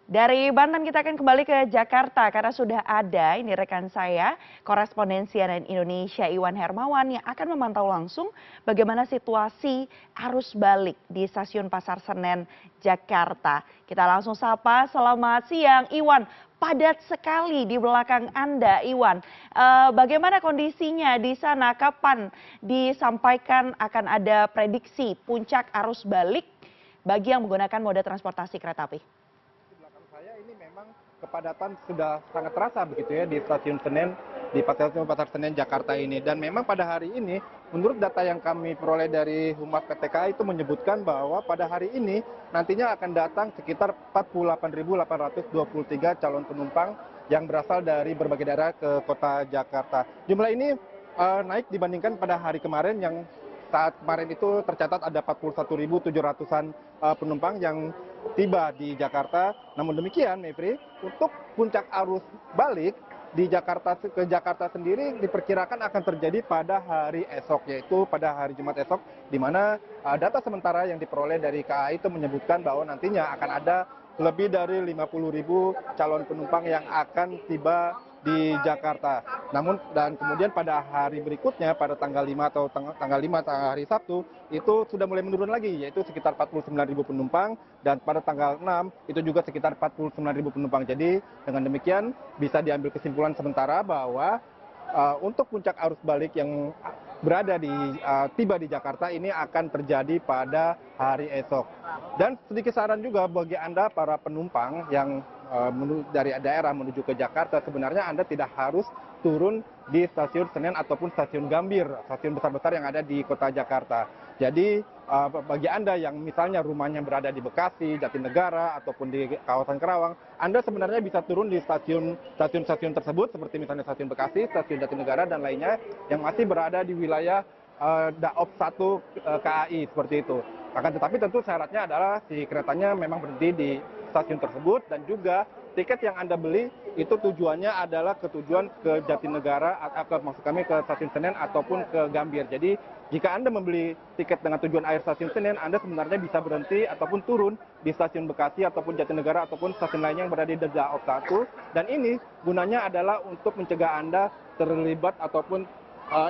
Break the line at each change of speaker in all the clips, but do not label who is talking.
Dari Banten kita akan kembali ke Jakarta karena sudah ada ini rekan saya, koresponden CNN Indonesia Iwan Hermawan yang akan memantau langsung bagaimana situasi arus balik di Stasiun Pasar Senen, Jakarta. Kita langsung sapa, selamat siang Iwan. Padat sekali di belakang Anda, Iwan. Bagaimana kondisinya di sana? Kapan disampaikan akan ada prediksi puncak arus balik bagi yang menggunakan moda transportasi kereta api?
Saya ini memang kepadatan sudah sangat terasa begitu ya di Stasiun Senen, di Pasar Senen Jakarta ini. Dan memang pada hari ini, menurut data yang kami peroleh dari Humas PT KAI itu menyebutkan bahwa pada hari ini nantinya akan datang sekitar 48.823 calon penumpang yang berasal dari berbagai daerah ke kota Jakarta. Jumlah ini naik dibandingkan pada hari kemarin yang saat kemarin itu tercatat ada 41.700-an penumpang yang tiba di Jakarta. Namun demikian, Mevri, untuk puncak arus balik di Jakarta ke Jakarta sendiri diperkirakan akan terjadi pada hari esok, yaitu pada hari Jumat esok, di mana data sementara yang diperoleh dari KAI itu menyebutkan bahwa nantinya akan ada lebih dari 50.000 calon penumpang yang akan tiba di Jakarta. Namun dan kemudian pada hari berikutnya pada tanggal 5 atau tanggal 5 hari Sabtu itu sudah mulai menurun lagi, yaitu sekitar 49.000 penumpang, dan pada tanggal 6 itu juga sekitar 49.000 penumpang. Jadi dengan demikian bisa diambil kesimpulan sementara bahwa untuk puncak arus balik yang berada di tiba di Jakarta ini akan terjadi pada hari esok. Dan sedikit saran juga bagi Anda para penumpang yang dari daerah menuju ke Jakarta, sebenarnya Anda tidak harus turun di Stasiun Senen ataupun Stasiun Gambir, stasiun besar-besar yang ada di kota Jakarta. Jadi bagi Anda yang misalnya rumahnya berada di Bekasi, Jatinegara, ataupun di kawasan Kerawang, Anda sebenarnya bisa turun di stasiun-stasiun tersebut, seperti misalnya Stasiun Bekasi, Stasiun Jatinegara, dan lainnya yang masih berada di wilayah Daop 1 KAI, seperti itu. Akan tetapi tentu syaratnya adalah si keretanya memang berhenti di stasiun tersebut, dan juga tiket yang Anda beli itu tujuannya adalah ke tujuan ke Jatinegara, maksud kami ke Stasiun Senen ataupun ke Gambir. Jadi jika Anda membeli tiket dengan tujuan akhir Stasiun Senen, Anda sebenarnya bisa berhenti ataupun turun di Stasiun Bekasi ataupun Jatinegara ataupun stasiun lainnya yang berada di Daop 1. Dan ini gunanya adalah untuk mencegah Anda terlibat ataupun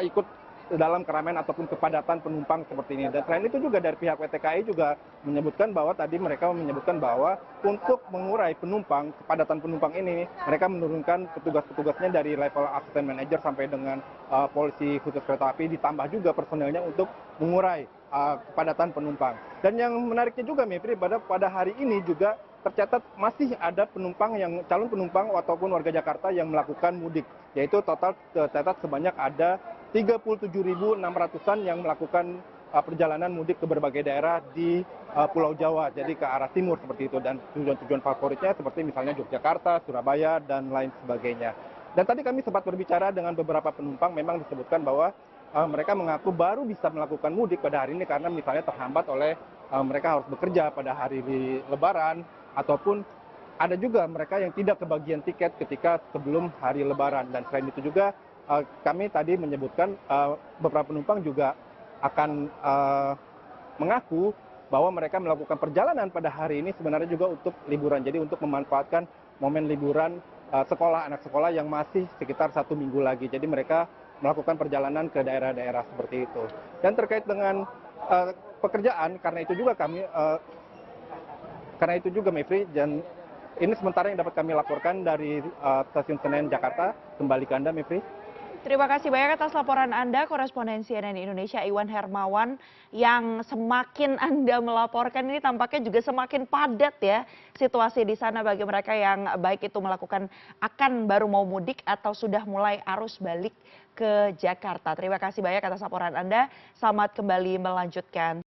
ikut dalam keramaian ataupun kepadatan penumpang seperti ini. Dan selain itu juga dari pihak PT KAI juga menyebutkan bahwa mereka menyebutkan bahwa untuk mengurai penumpang, kepadatan penumpang ini, mereka menurunkan petugas-petugasnya dari level asisten manajer sampai dengan polisi khusus kereta api, ditambah juga personelnya untuk mengurai kepadatan penumpang. Dan yang menariknya juga, Mevri, pada hari ini juga tercatat masih ada calon penumpang ataupun warga Jakarta yang melakukan mudik, yaitu total tercatat sebanyak ada 37.600-an yang melakukan perjalanan mudik ke berbagai daerah di Pulau Jawa, jadi ke arah timur seperti itu, dan tujuan-tujuan favoritnya seperti misalnya Yogyakarta, Surabaya, dan lain sebagainya. Dan tadi kami sempat berbicara dengan beberapa penumpang, memang disebutkan bahwa mereka mengaku baru bisa melakukan mudik pada hari ini karena misalnya terhambat oleh mereka harus bekerja pada hari Lebaran, ataupun ada juga mereka yang tidak kebagian tiket ketika sebelum hari Lebaran. Dan selain itu juga kami tadi menyebutkan beberapa penumpang juga akan mengaku bahwa mereka melakukan perjalanan pada hari ini sebenarnya juga untuk liburan. Jadi untuk memanfaatkan momen liburan anak sekolah yang masih sekitar 1 minggu lagi. Jadi mereka melakukan perjalanan ke daerah-daerah seperti itu. Dan terkait dengan pekerjaan, karena itu juga Mevri, dan ini sementara yang dapat kami laporkan dari Stasiun Senen Jakarta. Kembali ke Anda, Mevri.
Terima kasih banyak atas laporan Anda, koresponden CNN Indonesia Iwan Hermawan, yang semakin Anda melaporkan ini tampaknya juga semakin padat ya situasi di sana bagi mereka yang baik itu akan baru mau mudik atau sudah mulai arus balik ke Jakarta. Terima kasih banyak atas laporan Anda, selamat kembali melanjutkan.